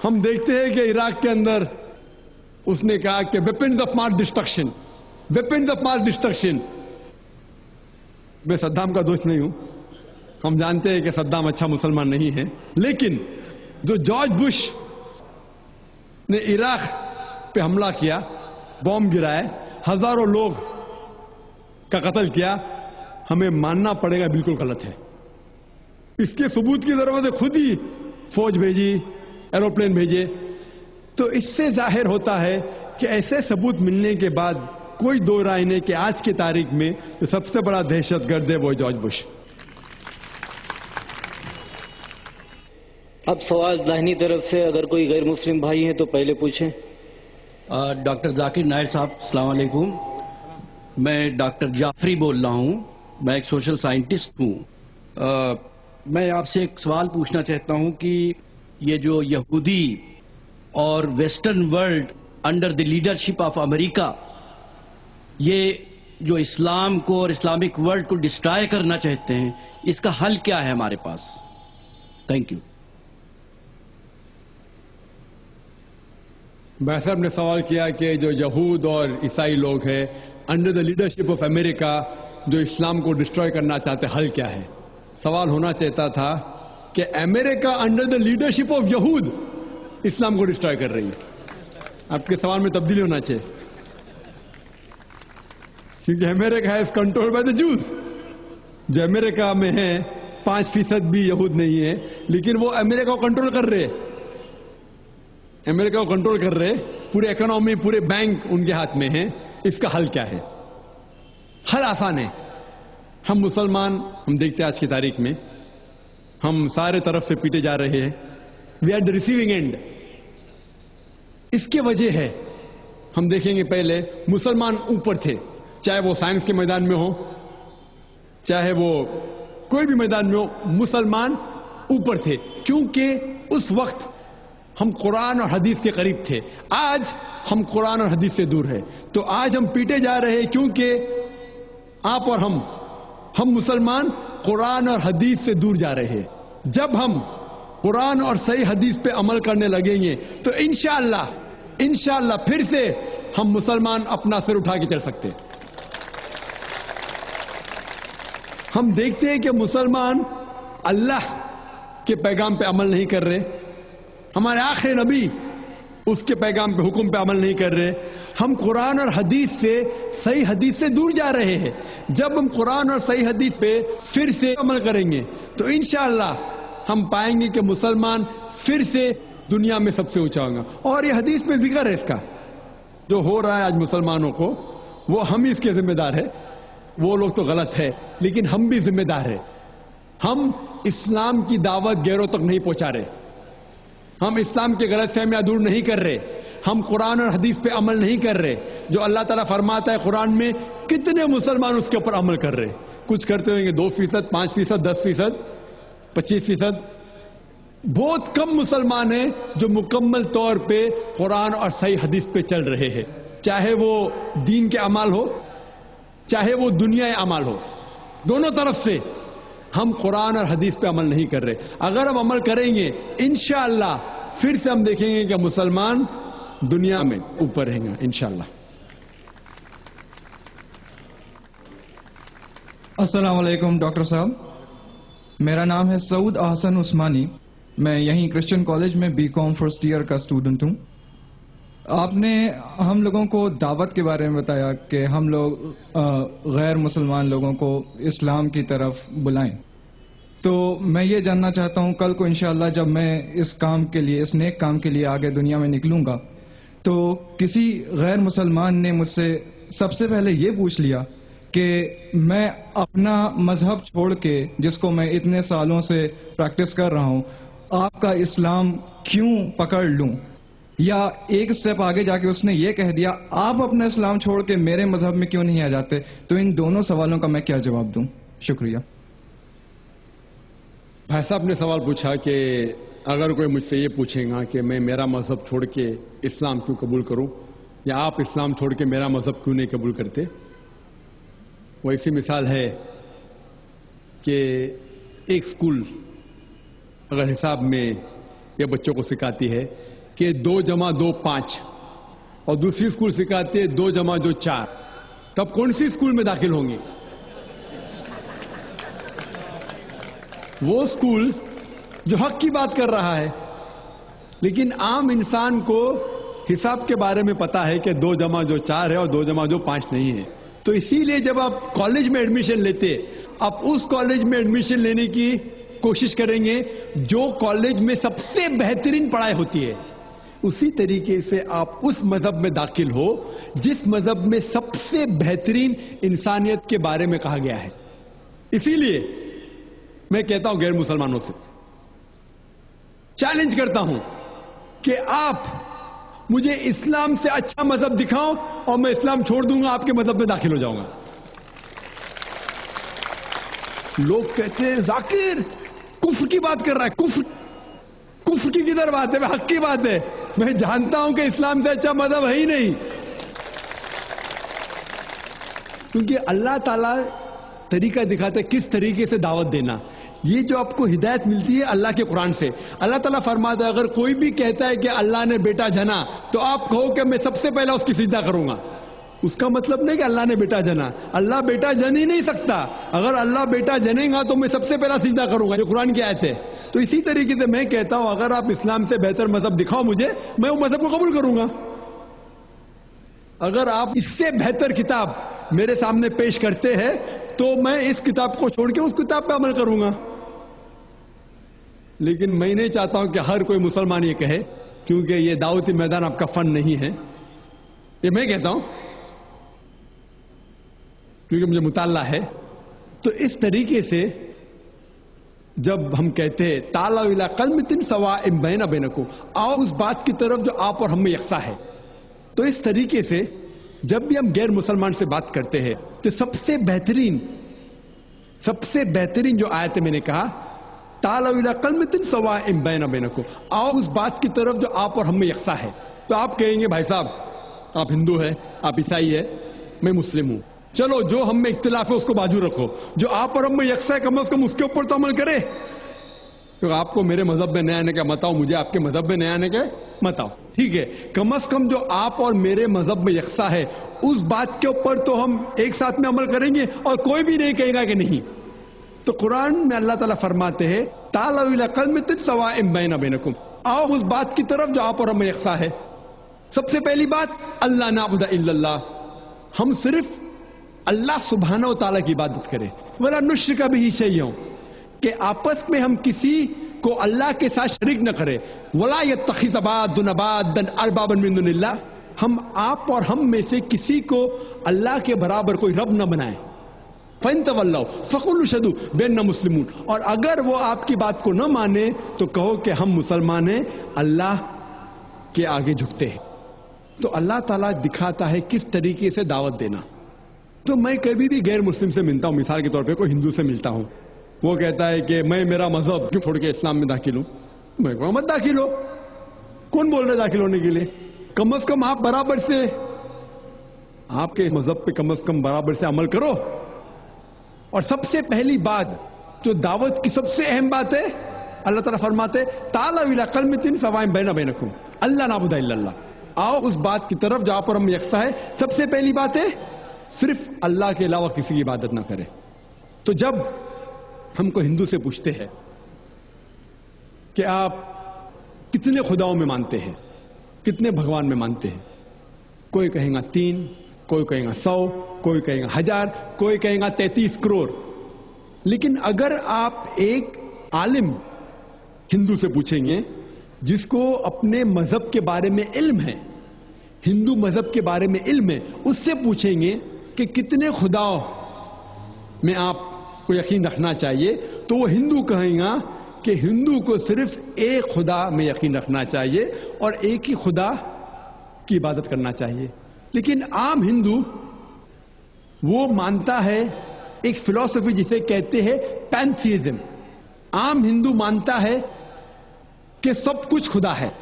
ہم دیکھتے ہیں کہ عراق کے اندر اس نے کہا کہ weapons of mass destruction, weapons of mass destruction. میں صدام کا دوست نہیں ہوں، ہم جانتے ہیں کہ صدام اچھا مسلمان نہیں ہے، لیکن جو جارج بش نے عراق پہ حملہ کیا، بم گرائے، ہزاروں لوگ کا قتل کیا، ہمیں ماننا پڑے گا بالکل غلط ہے. اس کے ثبوت کی ضرورت ہے، خود ہی فوج بھیجی، ایروپلین بھیجے. تو اس سے ظاہر ہوتا ہے کہ ایسے ثبوت ملنے کے بعد کوئی دو رائے نہیں کہ آج کی تاریخ میں جو سب سے بڑا دہشت گرد ہے وہ جارج بش. اب سوال داہنی طرف سے، اگر کوئی غیر مسلم بھائی ہیں تو پہلے پوچھیں. ڈاکٹر ذاکر نائر صاحب السلام علیکم. میں ڈاکٹر جعفری بول رہا ہوں، میں ایک سوشل سائنٹسٹ ہوں. میں آپ سے ایک سوال پوچھنا چاہتا ہوں کہ یہ جو یہودی اور western world under the leadership of America یہ جو اسلام کو اور اسلامک ورلڈ کو ڈسٹرائے کرنا چاہتے ہیں، اس کا حل کیا ہے ہمارے پاس؟ Thank you. بھائی صاحب نے سوال کیا کہ جو یہود اور عیسائی لوگ ہیں under the leadership of America جو اسلام کو ڈسٹروائے کرنا چاہتے ہیں، حل کیا ہے؟ سوال ہونا چاہتا تھا کہ امریکہ انڈر دا لیڈرشپ آف یہود اسلام کو ڈسٹروائے کر رہی ہے. آپ کے سوال میں تبدیلی ہونا چاہیے، کیونکہ امریکہ ہے کنٹرول بائی دا جوز. جو امریکہ میں ہے 5% بھی یہود نہیں ہے، لیکن وہ امریکہ کو کنٹرول کر رہے، امریکہ کو کنٹرول کر رہے، پورے اکنامی، پورے بینک ان کے ہاتھ میں ہیں. اس کا حل کیا ہے؟ حل آسان ہے. ہم مسلمان، ہم دیکھتے ہیں آج کی تاریخ میں ہم سارے طرف سے پیٹے جا رہے ہیں. We are the receiving end. اس کی وجہ ہے، ہم دیکھیں گے پہلے مسلمان اوپر تھے، چاہے وہ سائنس کے میدان میں ہو، چاہے وہ کوئی بھی میدان میں ہو، مسلمان اوپر تھے کیونکہ اس وقت ہم قرآن اور حدیث کے قریب تھے. آج ہم قرآن اور حدیث سے دور ہیں، تو آج ہم پیٹے جا رہے ہیں کیونکہ آپ اور ہم مسلمان قرآن اور حدیث سے دور جا رہے ہیں. جب ہم قرآن اور صحیح حدیث پہ عمل کرنے لگیں گے تو انشاءاللہ پھر سے ہم مسلمان اپنا سر اٹھا کے چل سکتے. ہم دیکھتے ہیں کہ مسلمان اللہ کے پیغام پہ عمل نہیں کر رہے، ہمارے آخری نبی اس کے پیغام پہ، حکم پہ عمل نہیں کر رہے. ہم قرآن اور حدیث سے، صحیح حدیث سے دور جا رہے ہیں. جب ہم قرآن اور صحیح حدیث پہ پھر سے عمل کریں گے تو انشاءاللہ ہم پائیں گے کہ مسلمان پھر سے دنیا میں سب سے اونچا ہوگا. اور یہ حدیث میں ذکر ہے، اس کا جو ہو رہا ہے آج مسلمانوں کو، وہ ہم ہی اس کے ذمہ دار ہیں. وہ لوگ تو غلط ہے، لیکن ہم بھی ذمہ دار ہیں. ہم اسلام کی دعوت غیروں تک نہیں پہنچا رہے، ہم اسلام کے غلط فہمیاں دور نہیں کر رہے، ہم قرآن اور حدیث پہ عمل نہیں کر رہے. جو اللہ تعالیٰ فرماتا ہے قرآن میں، کتنے مسلمان اس کے اوپر عمل کر رہے؟ کچھ کرتے ہوئیں گے 2%، 5%، 10%، 25%. بہت کم مسلمان ہیں جو مکمل طور پہ قرآن اور صحیح حدیث پہ چل رہے ہیں، چاہے وہ دین کے اعمال ہو، چاہے وہ دنیا اعمال ہو. دونوں طرف سے ہم قرآن اور حدیث پہ عمل نہیں کر رہے. اگر ہم عمل کریں گے انشاءاللہ پھر سے ہم دیکھیں گے کہ مسلمان دنیا میں اوپر رہیں گا انشاءاللہ. السلام علیکم ڈاکٹر صاحب، میرا نام ہے سعود احسن عثمانی. میں یہیں کرسچن کالج میں BCom فرسٹ ایئر کا اسٹوڈنٹ ہوں. آپ نے ہم لوگوں کو دعوت کے بارے میں بتایا کہ ہم لوگ غیر مسلمان لوگوں کو اسلام کی طرف بلائیں. تو میں یہ جاننا چاہتا ہوں، کل کو انشاءاللہ جب میں اس کام کے لیے، اس نیک کام کے لیے آگے دنیا میں نکلوں گا، تو کسی غیر مسلمان نے مجھ سے سب سے پہلے یہ پوچھ لیا کہ میں اپنا مذہب چھوڑ کے، جس کو میں اتنے سالوں سے پریکٹس کر رہا ہوں، آپ کا اسلام کیوں پکڑ لوں؟ یا ایک سٹیپ آگے جا کے اس نے یہ کہہ دیا، آپ اپنا اسلام چھوڑ کے میرے مذہب میں کیوں نہیں آ جاتے؟ تو ان دونوں سوالوں کا میں کیا جواب دوں؟ شکریہ. بھائی صاحب نے سوال پوچھا کہ اگر کوئی مجھ سے یہ پوچھے گا کہ میں میرا مذہب چھوڑ کے اسلام کیوں قبول کروں، یا آپ اسلام چھوڑ کے میرا مذہب کیوں نہیں قبول کرتے؟ وہ ایسی مثال ہے کہ ایک اسکول اگر حساب میں ये बच्चों को सिखाती है कि 2 जमा 2 5, और दूसरी स्कूल सिखाती है 2 जमा 2 4, तब कौन सी स्कूल में दाखिल होंगे? वो स्कूल जो हक की बात कर रहा है, लेकिन आम इंसान को हिसाब के बारे में पता है कि 2 जमा 2 4 है और 2 जमा 2 5 नहीं है। तो इसीलिए जब आप कॉलेज में एडमिशन लेते, आप उस कॉलेज में एडमिशन लेने की कोशिश करेंगे जो कॉलेज में सबसे बेहतरीन पढ़ाई होती है। उसी तरीके से आप उस मजहब में दाखिल हो जिस मजहब में सबसे बेहतरीन इंसानियत के बारे में कहा गया है। इसीलिए मैं कहता हूं गैर मुसलमानों से, चैलेंज करता हूं कि आप मुझे इस्लाम से अच्छा मजहब दिखाओ और मैं इस्लाम छोड़ दूंगा, आपके मजहब में दाखिल हो जाऊंगा। लोग कहते हैं जाकिर कुफ्र की बात कर रहा है। कुफ्र की किधर बात है? हक की बात है। मैं जानता हूं कि इस्लाम से अच्छा मजहब है ही नहीं, क्योंकि अल्लाह ताला तरीका दिखाता है किस तरीके से दावत देना। ये जो आपको हिदायत मिलती है अल्लाह के कुरान से। अल्लाह ताला फरमाता है अगर कोई भी कहता है कि अल्लाह ने बेटा जना, तो आप कहो कि मैं सबसे पहले उसकी सिजदा करूंगा। उसका मतलब नहीं कि अल्लाह ने बेटा जना, अल्लाह बेटा जन ही नहीं सकता। अगर अल्लाह बेटा जनेगा तो मैं सबसे पहला सिजदा करूंगा, जो कुरान की आयत है। तो इसी तरीके से मैं कहता हूं अगर आप इस्लाम से बेहतर मजहब दिखाओ मुझे, मैं वो मजहब को कबूल करूंगा। अगर आप इससे बेहतर किताब मेरे सामने पेश करते हैं तो मैं इस किताब को छोड़ के उस किताब पे अमल करूंगा। लेकिन मैं नहीं चाहता हूं कि हर कोई मुसलमान ये कहे, क्योंकि ये दावती मैदान आपका फन नहीं है। ये मैं कहता हूं क्योंकि मुझे मुताल्ला है। तो इस तरीके से जब हम कहते हैं ताला इला कलमतिन सवाइम बैना बैनकुम, आओ उस बात की तरफ जो आप और हम में यकसा है। तो इस तरीके से जब भी हम गैर मुसलमान से बात करते हैं तो सबसे बेहतरीन जो आयत है, मैंने कहा ताला इला कलमतिन सवाइम बैना बैनकुम, आओ उस बात की तरफ जो आप और हम में यकसा है। तो आप कहेंगे भाई साहब आप हिंदू है, आप ईसाई है, मैं मुस्लिम हूं, चलो जो हम में इख्तिलाफ है उसको बाजू रखो, जो आप और हम में यकसा है कम से कम उसके ऊपर तो अमल करे। तो आपको मेरे मजहब में नया आने का मत आओ, मुझे आपके मजहब में नया आने का मत आओ, ठीक है। कम से कम जो आप और मेरे मजहब में यकसा है उस बात के ऊपर तो हम एक साथ में अमल करेंगे और कोई भी नहीं कहेगा कि नहीं। तो कुरान में अल्लाह ताला फरमाते हैं ताला इला कलमतिन सवाइम बैना बैनकुम, आओ उस बात की तरफ जो आप और हम में यकसा है। सबसे पहली बात अल्लाह नाबुदा इल्लल्लाह, हम सिर्फ अल्लाह सुब्हानहू तआला की इबादत करें। वला नुश्रिका बिही शैय्यन, कि आपस में हम किसी को अल्लाह के साथ शरीक न करें। वला यत्तखिज़ बादुना बादन अरबाबन मिन दुनिल्लाह, हम आप और हम में से किसी को अल्लाह के बराबर कोई रब न बनाए। फ़इन तवल्लौ फ़क़ुलू शहदू बिअन्ना मुस्लिमून, और अगर वो आपकी बात को न माने तो कहो कि हम मुसलमान हैं, अल्लाह के आगे झुकते हैं। तो अल्लाह ताला दिखाता है किस तरीके से दावत देना। तो मैं कभी भी गैर मुस्लिम से मिलता हूं, मिसाल के तौर पे कोई हिंदू से मिलता हूं, वो कहता है कि मैं मेरा मजहब क्यों छोड़ के इस्लाम में दाखिल हूं, मैं कहूं मत दाखिल हो। कौन बोल रहे दाखिल होने के लिए? कम से कम आप बराबर से आपके मजहब पे कम से कम बराबर से अमल करो। और सबसे पहली बात जो दावत की सबसे अहम बात है, अल्लाह ताला फरमाते ताला इला कलमतिन सवाइम बैना बैनकुम अल्लाह नाबुदा इल्लल्लाह, आओ उस बात की तरफ जहां पर हम यकसा है। सबसे पहली बात है सिर्फ अल्लाह के अलावा किसी की इबादत ना करे। तो जब हमको हिंदू से पूछते हैं कि आप कितने खुदाओं में मानते हैं, कितने भगवान में मानते हैं, कोई कहेगा 3, कोई कहेगा 100, कोई कहेगा 1000, कोई कहेगा 33 करोड़। लेकिन अगर आप एक आलिम हिंदू से पूछेंगे जिसको अपने मजहब के बारे में इल्म है, हिंदू मजहब के बारे में इल्म है, उससे पूछेंगे कि कितने खुदाओं में आपको यकीन रखना चाहिए, तो वो हिंदू कहेगा कि हिंदू को सिर्फ एक खुदा में यकीन रखना चाहिए और एक ही खुदा की इबादत करना चाहिए। लेकिन आम हिंदू वो मानता है एक फिलॉसफी जिसे कहते हैं पैंथीइज्म। आम हिंदू मानता है कि सब कुछ खुदा है।